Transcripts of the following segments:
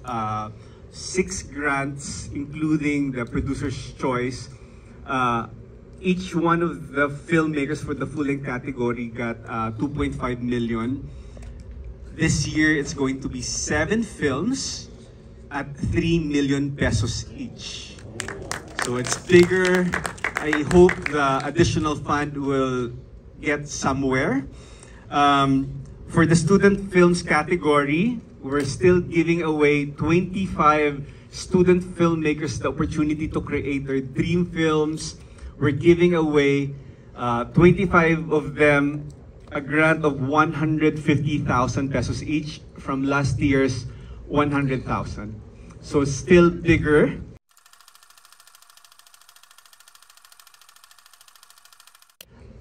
6 grants, including the Producer's Choice. Each one of the filmmakers for the full-length category got 2.5 million. This year, it's going to be 7 films at 3 million pesos each. So it's bigger. I hope the additional fund will get somewhere. For the student films category, we're still giving away 25 student filmmakers the opportunity to create their dream films. We're giving away 25 of them a grant of 150,000 pesos each from last year's 100,000. So still bigger.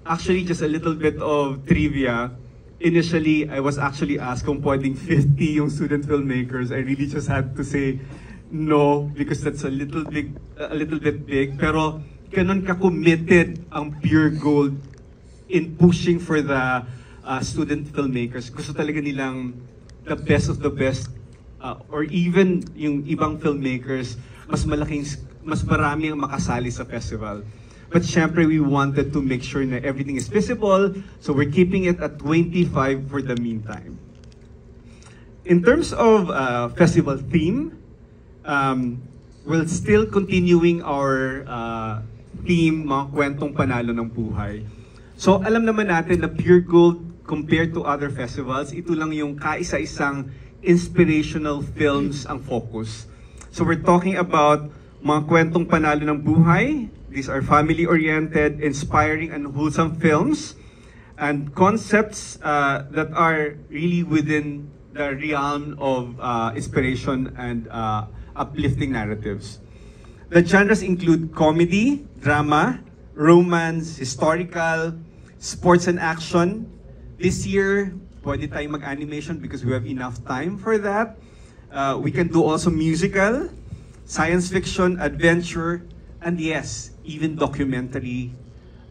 Actually, just a little bit of trivia. Initially, I was actually asked kung pwedeng 50 yung student filmmakers. I really just had to say no because that's a little bit big. Pero ganun ka-committed ang Pure Gold in pushing for the student filmmakers. Gusto talaga nilang the best of the best, or even yung ibang filmmakers, mas marami ang makasali sa festival. But syempre, we wanted to make sure na everything is visible, so we're keeping it at 25 for the meantime. In terms of festival theme, we're still continuing our theme, mga kwentong panalo ng buhay. So alam naman natin na Pure Gold, compared to other festivals, ito lang yung kaisa-isang inspirational films ang focus. So we're talking about mga kwentong panalo ng buhay. These are family-oriented, inspiring, and wholesome films, and concepts that are really within the realm of inspiration and uplifting narratives. The genres include comedy, drama, romance, historical, sports and action. This year, pwede tayong mag-animation because we have enough time for that. We can do also musical, science fiction, adventure, and yes, even documentary.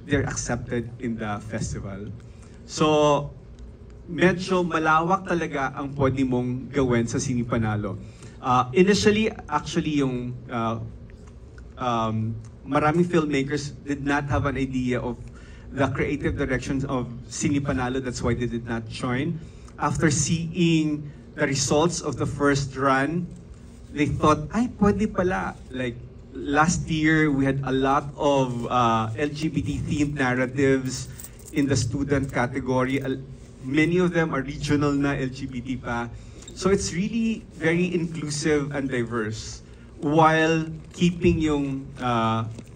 They're accepted in the festival. So, medyo malawak talaga ang pwede mong gawin sa Sine Panalo. Initially, actually, yung maraming filmmakers did not have an idea of the creative directions of Sine Panalo. That's why they did not join. After seeing the results of the first run, they thought, ay, pwede pala. Like, last year, we had a lot of LGBT-themed narratives in the student category. Many of them are regional na LGBT pa. So it's really very inclusive and diverse while keeping yung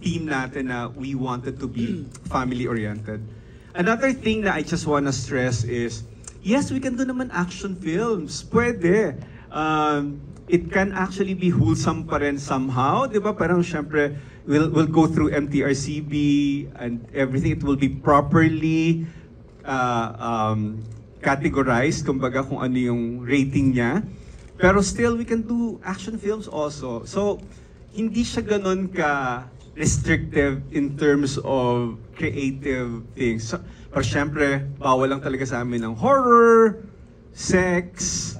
theme natin na we wanted to be family-oriented. Another thing na I just wanna stress is, yes, we can do naman action films. Pwede. It can actually be wholesome pa rin somehow, di ba? Parang syempre, we'll go through MTRCB and everything. It will be properly categorized, kumbaga kung ano yung rating niya. Pero still, we can do action films also. So, hindi siya ganun ka-restrictive in terms of creative things. So, pero syempre, bawal lang talaga sa amin ng horror, sex,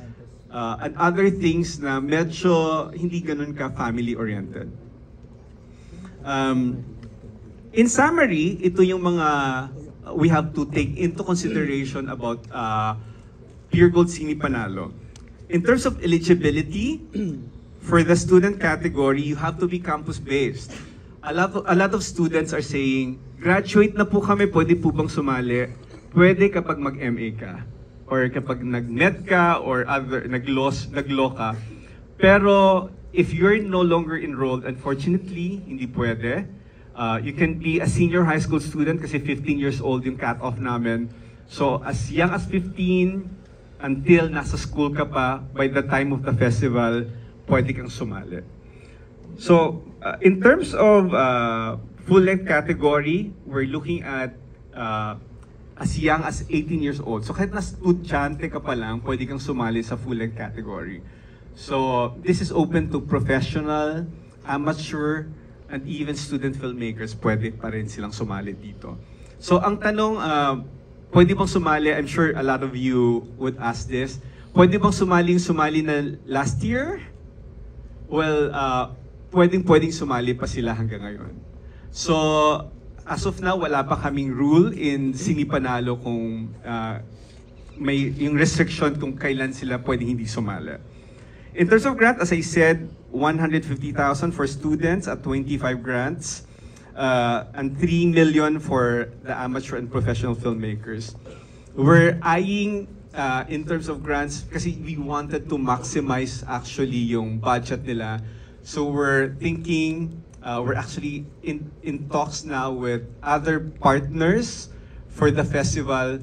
and other things na medyo hindi ganun ka family-oriented. In summary, ito yung mga we have to take into consideration about Pure Gold Sine Panalo. In terms of eligibility, for the student category, you have to be campus-based. A lot of students are saying, graduate na po kami, pwede po bang sumali? Pwede kapag mag-MA ka. Or kapag nag-med ka or nag-law ka. Pero if you're no longer enrolled, unfortunately, hindi pwede. You can be a senior high school student kasi 15 years old yung cut-off namin. So as young as 15 until nasa school ka pa, by the time of the festival, pwede kang sumali. So in terms of full-length category, we're looking at as young as 18 years old. So kahit na estudyante ka pa lang, pwede kang sumali sa full-length category. So this is open to professional, amateur, and even student filmmakers. Pwede pa rin silang sumali dito. So ang tanong, pwede bang sumali? I'm sure a lot of you would ask this. Pwede bang sumali na last year? Well, pwedeng sumali pa sila hanggang ngayon. So, as of now, wala pa kaming rule in Sinipanalo kung may yung restriction kung kailan sila pwedeng hindi sumali. In terms of grant, as I said, 150,000 for students at 25 grants, and 3 million for the amateur and professional filmmakers. We're eyeing, in terms of grants, kasi we wanted to maximize actually yung budget nila. So we're thinking, we're actually in talks now with other partners for the festival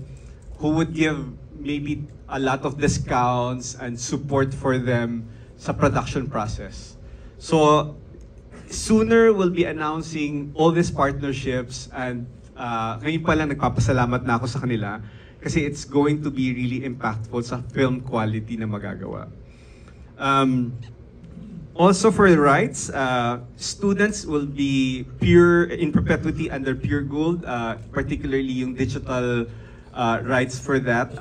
who would give maybe a lot of discounts and support for them sa production process. So sooner we'll be announcing all these partnerships, and ngayon pa lang nagpapasalamat na ako sa kanila kasi it's going to be really impactful sa film quality na magagawa. Also for the rights, students will be pure in perpetuity under Pure Gold, particularly yung digital rights for that.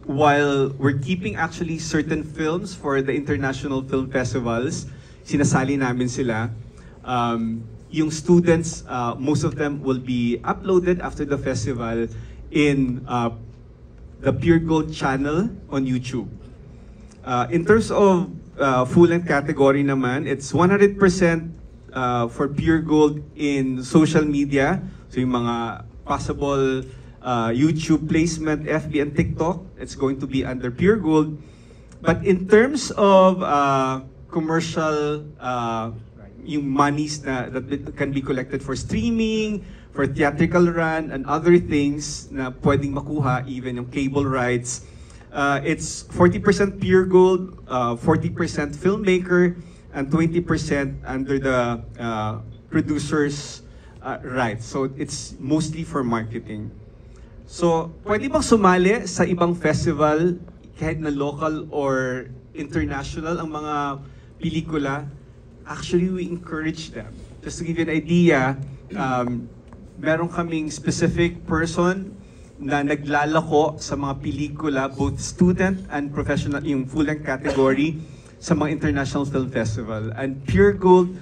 While we're keeping actually certain films for the international film festivals, sinasali namin sila. Yung students, most of them will be uploaded after the festival in the Pure Gold channel on YouTube. In terms of full-length category naman, it's 100% for Pure Gold in social media. So yung mga possible YouTube placement, FB and TikTok, it's going to be under Pure Gold. But in terms of commercial, yung monies that can be collected for streaming, for theatrical run, and other things na pwedeng makuha, even yung cable rights, it's 40% Pure Gold, 40% filmmaker, and 20% under the producer's rights. So it's mostly for marketing. So, pwede bang sumali sa ibang festival, kahit na local or international, ang mga pelikula? Actually, we encourage them. Just to give you an idea, meron kaming specific person na naglalako sa mga pelikula, both student and professional, yung full-length category, sa mga international film festival. And Pure Gold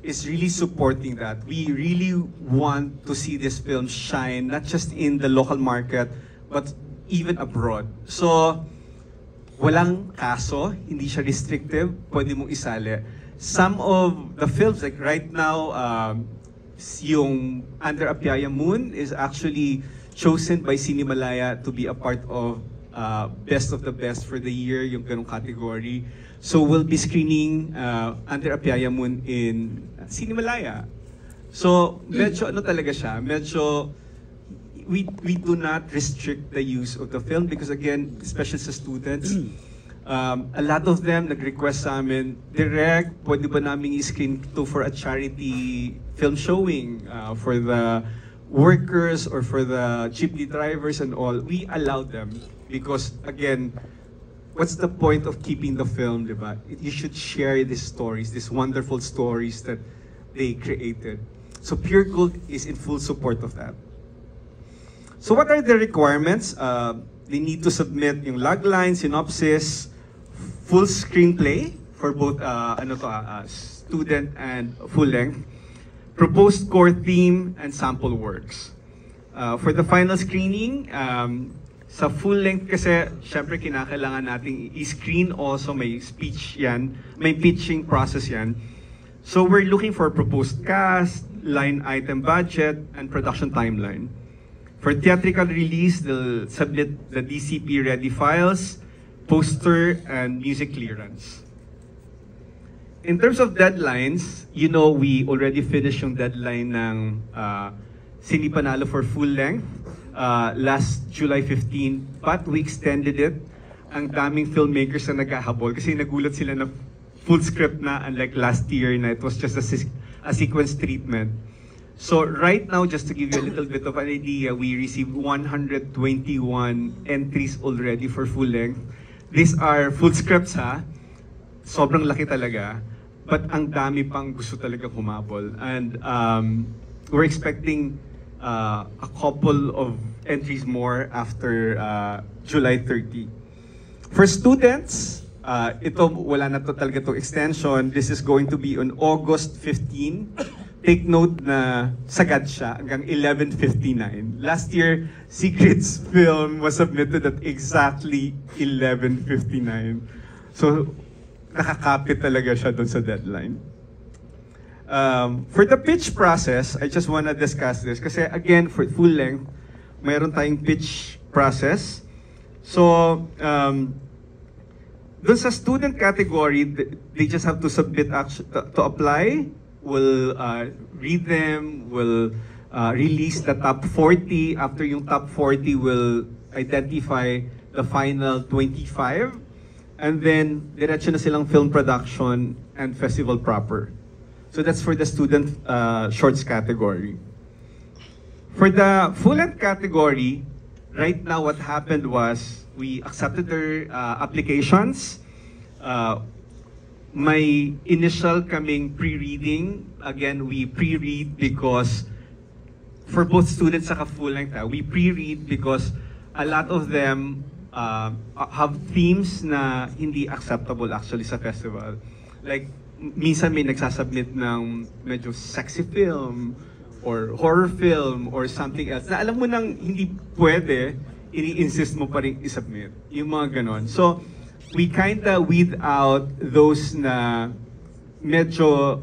is really supporting that. We really want to see this film shine, not just in the local market, but even abroad. So, walang kaso, hindi siya restrictive, pwede mong isali. Some of the films, like right now, yung Under a Piaya Moon is actually chosen by Cinemalaya to be a part of Best of the Best for the year, yung ganong category. So we'll be screening Under a Piaya Moon in Cinemalaya. So medyo ano talaga siya, medyo we do not restrict the use of the film because again, especially sa students, a lot of them nag-request sa amin, direct, pwede ba namin i-screen to for a charity film showing for the workers or for the jeepney drivers and all. We allow them because again, what's the point of keeping the film, diba? You should share these stories, these wonderful stories that they created. So Pure Gold is in full support of that. So what are the requirements? They need to submit yung logline, synopsis, full screenplay for both student and full length, proposed core theme, and sample works. For the final screening, sa full length kasi, syempre kinakailangan nating i-screen also, may speech yan, may pitching process yan. So we're looking for proposed cast, line item budget, and production timeline. For theatrical release, they'll submit the DCP ready files, poster, and music clearance. In terms of deadlines, you know, we already finished yung deadline ng Sinipanalo for full length last July 15, but we extended it. Ang daming filmmakers na naghahabol kasi nagulat sila na full script na, unlike last year na it was just a sequence treatment. So right now, just to give you a little bit of an idea, we received 121 entries already for full length. These are full scripts ha. Sobrang laki talaga. But ang dami pang gusto talaga humabol. And we're expecting a couple of entries more after July 30. For students, ito, wala na to talaga itong extension. This is going to be on August 15. Take note na sagad siya hanggang 11:59. Last year, Secret's film was submitted at exactly 11:59. So, nakakapit talaga siya doon sa deadline. For the pitch process, I just wanna discuss this. Kasi again, for full length, mayroon tayong pitch process. So, dun sa student category, they just have to submit to apply. We'll read them, we'll release the top 40. After yung top 40, we'll identify the final 25. And then, diretso na silang film production and festival proper. So that's for the student shorts category. For the full-length category, right now what happened was we accepted their applications. May initial kaming pre-reading. Again, we pre-read because for both students saka full-length, we pre-read because a lot of them have themes na hindi acceptable actually sa festival. Like, minsan may nagsasubmit ng medyo sexy film or horror film or something else na alam mo nang hindi pwede, ini-insist mo pa rin isubmit. Yung mga ganon. So, we kinda weed out those na medyo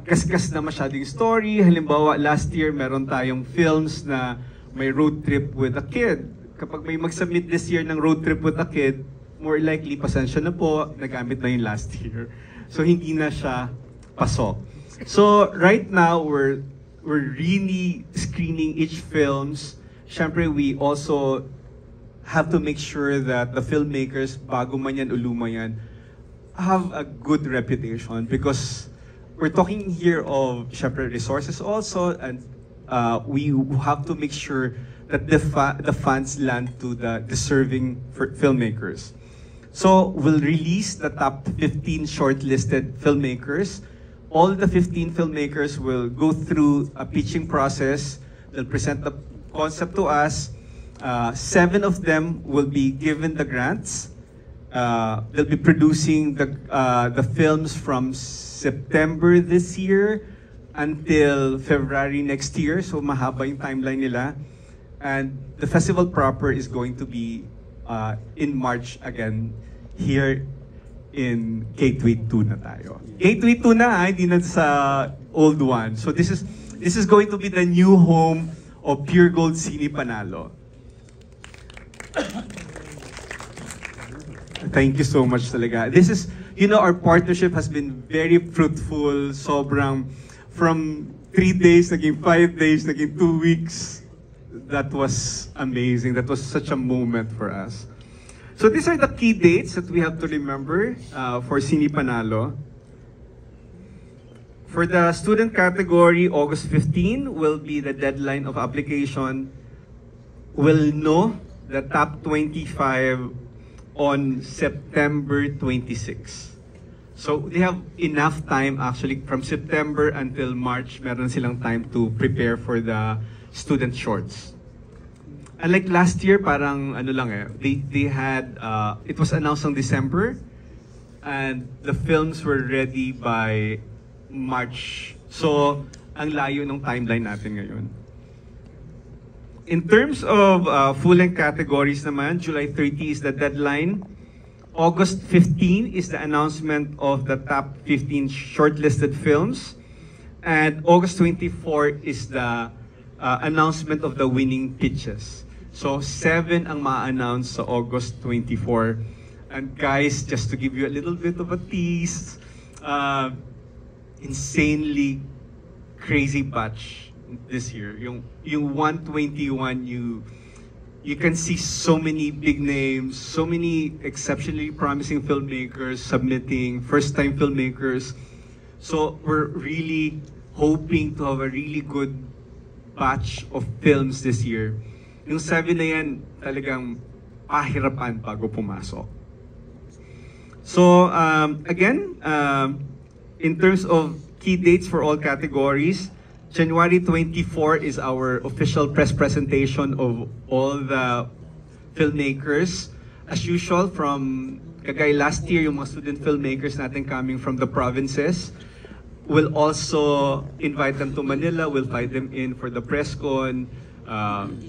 kaskas na masyadong story. Halimbawa, last year meron tayong films na may road trip with a kid. Kapag may mag-submit this year ng road trip with a kid, more likely, pasensya na po, nagamit na yung last year. So, hindi na siya pasok. So, right now, we're really screening each films. Siyempre, we also have to make sure that the filmmakers, bago man yan o luma yan, have a good reputation because we're talking here of, syempre, resources also, and we have to make sure that the funds land to the deserving filmmakers. So, we'll release the top 15 shortlisted filmmakers. All the 15 filmmakers will go through a pitching process. They'll present the concept to us. 7 of them will be given the grants. They'll be producing the films from September this year until February next year. So mahaba yung timeline nila. And the festival proper is going to be in March again here in Gateway 2 na tayo. Gateway 2 na, hindi na sa old one. So this is going to be the new home of Pure Gold Cine Panalo. Thank you so much talaga. This is, you know, our partnership has been very fruitful. Sobrang, from 3 days, naging 5 days, naging 2 weeks. That was amazing. That was such a moment for us. So these are the key dates that we have to remember for Cine Panalo. For the student category, August 15 will be the deadline of application. We'll know the top 25 on September 26. So they have enough time actually from September until March, meron silang time to prepare for the student shorts. Unlike last year, parang ano lang they had, it was announced on December and the films were ready by March. So, ang layo ng timeline natin ngayon. In terms of full-length categories naman, July 30 is the deadline. August 15 is the announcement of the top 15 shortlisted films. And August 24 is the announcement of the winning pitches. So, 7 ang ma-announce sa August 24. And guys, just to give you a little bit of a tease, insanely crazy batch this year. Yung 121, you can see so many big names, so many exceptionally promising filmmakers submitting, first-time filmmakers. So we're really hoping to have a really good batch of films this year. Yung 7 na yan, talagang pahirapan bago pumasok. So again, in terms of key dates for all categories, January 24 is our official press presentation of all the filmmakers. As usual, from kagaya last year, yung mga student filmmakers natin coming from the provinces, we'll also invite them to Manila, we'll invite them in for the press con.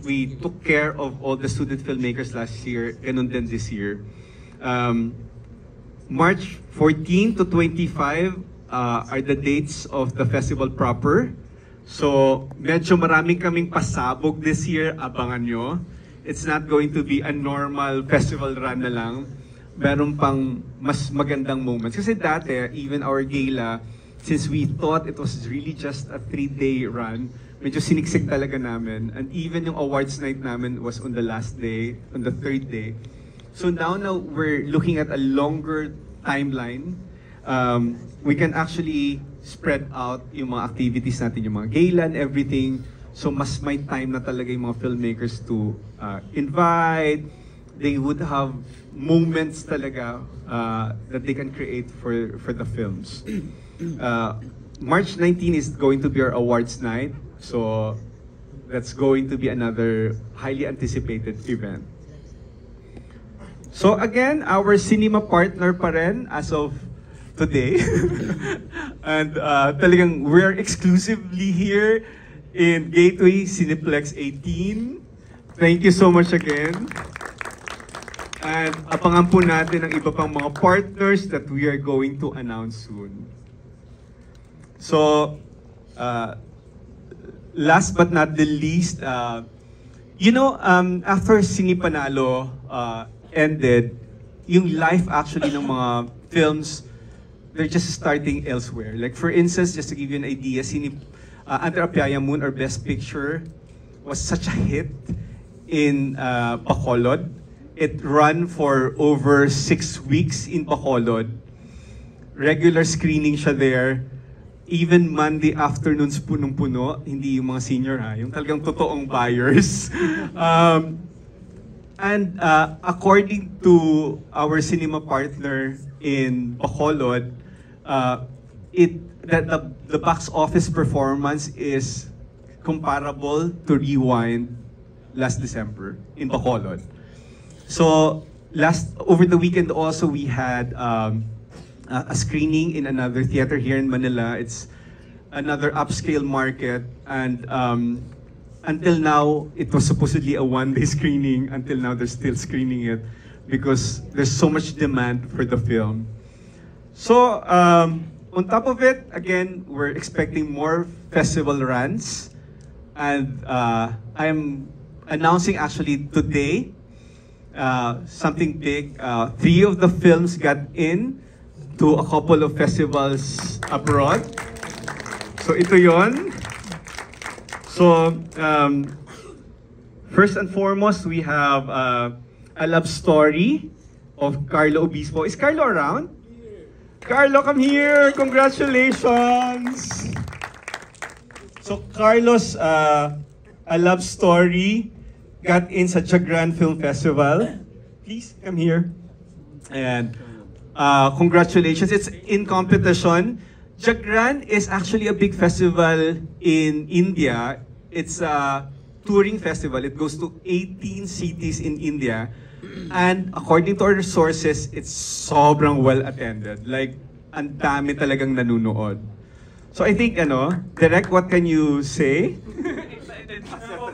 We took care of all the student filmmakers last year, ganun din this year. March 14 to 25 are the dates of the festival proper. So, medyo maraming kaming pasabog this year, abangan nyo. It's not going to be a normal festival run na lang. Meron pang mas magandang moments. Kasi dati, even our gala, since we thought it was really just a 3-day run, medyo siniksik talaga namin. And even yung awards night namin was on the last day, on the 3rd day. So now we're looking at a longer timeline. We can actually spread out yung mga activities natin, yung mga gala and everything. So mas may time na talaga yung mga filmmakers to invite. They would have moments talaga that they can create for the films. March 19 is going to be our awards night. So that's going to be another highly anticipated event. So again, our cinema partner pa rin as of today. And talagang we're exclusively here in Gateway Cineplex 18. Thank you so much again. And abangan po natin ang iba pang mga partners that we are going to announce soon. So, last but not the least, after Sini Panalo ended, yung life actually ng mga films, they're just starting elsewhere. Like for instance, just to give you an idea, Under a Piaya Moon, our Best Picture, was such a hit in Bacolod. It ran for over 6 weeks in Bacolod. Regular screening siya there. Even Monday afternoons punong-puno, hindi yung mga senior ha, yung talagang totoong buyers. And according to our cinema partner in Bacolod, the box office performance is comparable to Rewind last December in Bacolod. So over the weekend also we had a screening in another theater here in Manila. It's another upscale market, and until now it was supposedly a one-day screening. Until now they're still screening it because there's so much demand for the film. So on top of it, again, we're expecting more festival runs, and I'm announcing actually today something big. 3 of the films got in to a couple of festivals abroad. So ito yon. So first and foremost, we have A Love Story of Carlo Obispo. Is Carlo around? Carlo, come here! Congratulations! So Carlos, A Love Story got in sa Jagran Film Festival. Please come here. And congratulations, it's in competition. Jagran is actually a big festival in India. It's a touring festival. It goes to 18 cities in India. And according to our sources, it's sobrang well attended. Like, ang dami talagang nanunood. So I think, Direk, what can you say? Excited ako.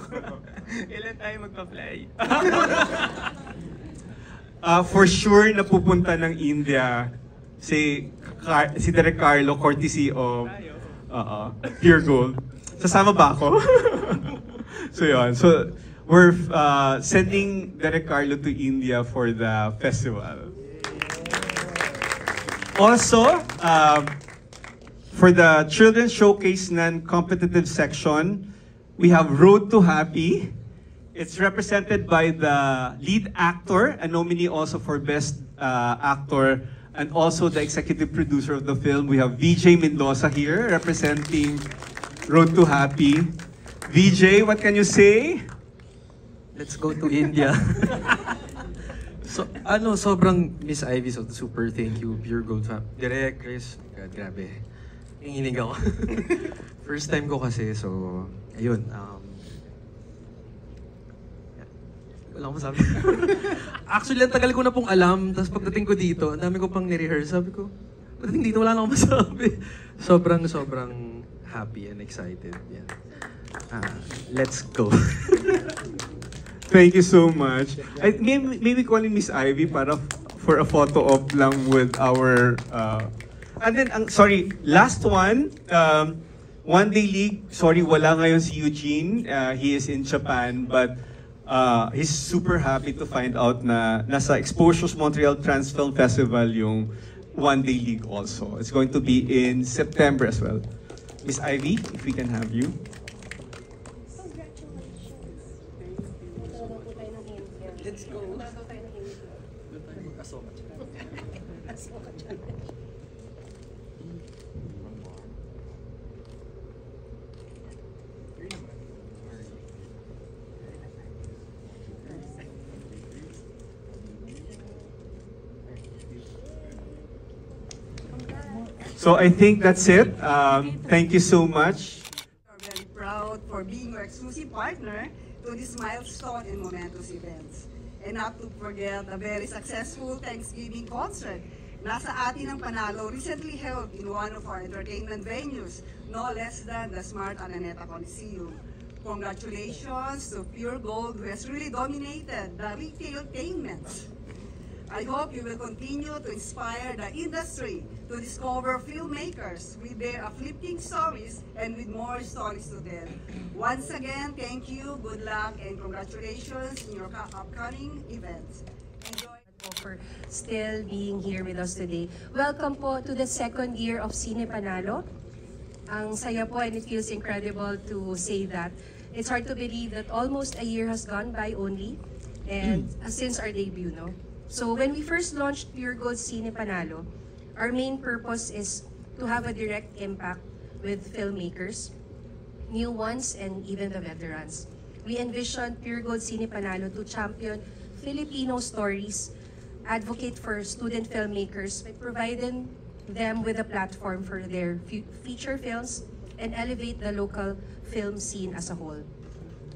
Ilan tayo magpa-fly? For sure, napupunta ng India si Direk Carlo, courtesy of Pure Gold. Sasama ba ako? So yun. So we're sending Direk Carlo to India for the festival. Also, for the Children's Showcase non-competitive section, we have Road to Happy. It's represented by the lead actor, a nominee also for Best Actor, and also the executive producer of the film. We have VJ Mendoza here, representing Road to Happy. VJ, what can you say? Let's go to India. So, sobrang Miss Ivy, so super thank you, Pure Gold Fam. Direk, Chris, God, grabe. Nanginig ako. First time ko kasi, so, ayun. Wala akong masabi. Actually, ang tagal ko na pong alam. Tapos pagdating ko dito, ang dami ko pang ni-rehearse. Sabi ko, pagdating dito, wala na akong masabi. Sobrang happy and excited. Yeah. Let's go. Thank you so much. Maybe calling Miss Ivy para for a photo op lang with our... and then, sorry, last one. One Day League, sorry, wala ngayon si Eugene. He is in Japan, but he's super happy to find out na nasa Exposures Montreal Trans Film Festival yung One Day League also. It's going to be in September as well. Miss Ivy, if we can have you. Let's go. So I think that's it. Thank you so much. We're very proud for being your exclusive partner to this milestone and momentous events. And not to forget the very successful Thanksgiving concert nasa atin ang panalo recently held in one of our entertainment venues, no less than the Smart Araneta Coliseum. Congratulations to Pure Gold, who has really dominated the retail payments. I hope you will continue to inspire the industry to discover filmmakers with their uplifting stories and with more stories to tell. Once again, thank you, good luck, and congratulations in your upcoming events. Enjoy. For still being here with us today. Welcome po to the second year of Cine Panalo. Ang saya po, and it feels incredible to say that. It's hard to believe that almost a year has gone by only, and since our debut, no? So when we first launched Pure Gold Cine Panalo, our main purpose is to have a direct impact with filmmakers, new ones, and even the veterans. We envisioned Pure Gold Cine Panalo to champion Filipino stories, advocate for student filmmakers by providing them with a platform for their feature films, and elevate the local film scene as a whole.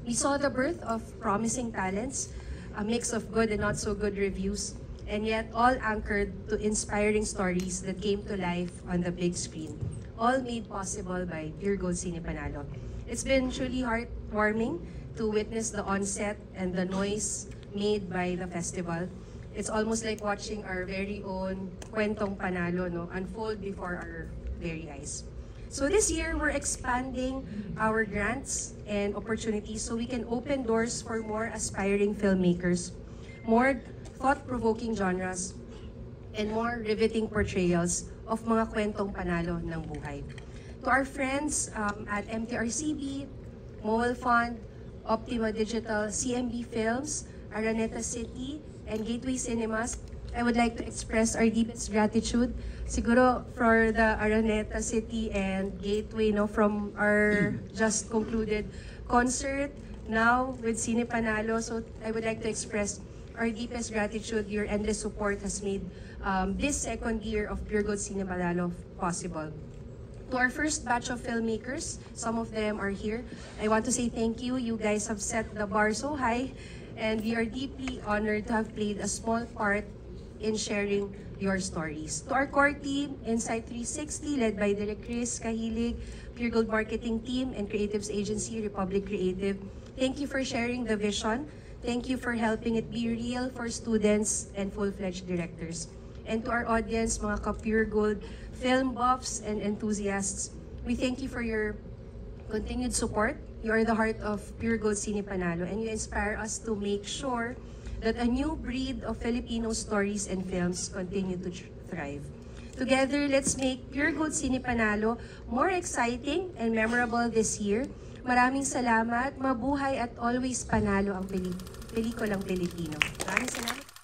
We saw the birth of promising talents, a mix of good and not so good reviews, and yet all anchored to inspiring stories that came to life on the big screen, all made possible by Pure Gold Cine Panalo. It's been truly heartwarming to witness the onset and the noise made by the festival. It's almost like watching our very own Kwentong Panalo, no, unfold before our very eyes. So this year, we're expanding our grants and opportunities so we can open doors for more aspiring filmmakers, more thought-provoking genres, and more riveting portrayals of mga kwentong panalo ng buhay. To our friends at MTRCB, Mowal Fund, Optima Digital, CMB Films, Araneta City, and Gateway Cinemas, I would like to express our deepest gratitude, siguro for the Araneta City and Gateway, no, from our just concluded concert, now with Cine Panalo. So I would like to express our deepest gratitude. Your endless support has made this second year of Pure Gold Cine Panalo possible. To our first batch of filmmakers, some of them are here, I want to say thank you. You guys have set the bar so high, and we are deeply honored to have played a small part in sharing your stories. To our core team, Insight 360, led by Direk Chris Kahilig, Pure Gold Marketing Team, and Creatives Agency, Republic Creative, thank you for sharing the vision. Thank you for helping it be real for students and full-fledged directors. And to our audience, mga ka-Pure Gold film buffs and enthusiasts, we thank you for your continued support. You are the heart of Pure Gold Cine Panalo, and you inspire us to make sure that a new breed of Filipino stories and films continue to thrive. Together, let's make Pure Gold Cine Panalo more exciting and memorable this year. Maraming salamat, mabuhay at always panalo ang pelikulang Pilipino. Maraming salamat.